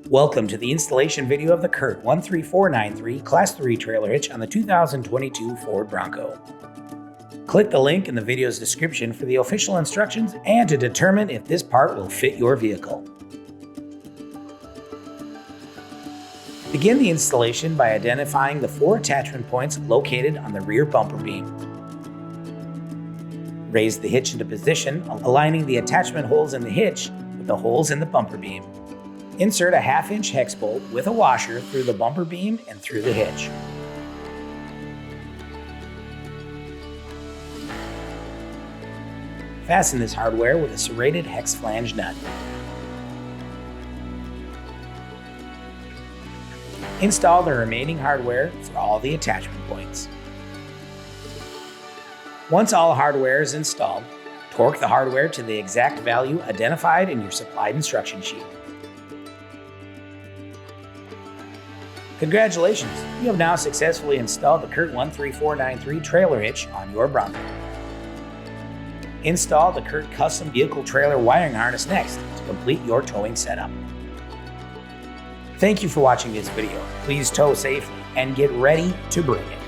Welcome to the installation video of the CURT 13493 Class 3 trailer hitch on the 2022 Ford Bronco. Click the link in the video's description for the official instructions and to determine if this part will fit your vehicle. Begin the installation by identifying the 4 attachment points located on the rear bumper beam. Raise the hitch into position, aligning the attachment holes in the hitch with the holes in the bumper beam. Insert a 1/2-inch hex bolt with a washer through the bumper beam and through the hitch. Fasten this hardware with a serrated hex flange nut. Install the remaining hardware for all the attachment points. Once all hardware is installed, torque the hardware to the exact value identified in your supplied instruction sheet. Congratulations, you have now successfully installed the CURT 13493 trailer hitch on your Bronco. Install the CURT custom vehicle trailer wiring harness next to complete your towing setup. Thank you for watching this video. Please tow safely and get ready to bring it.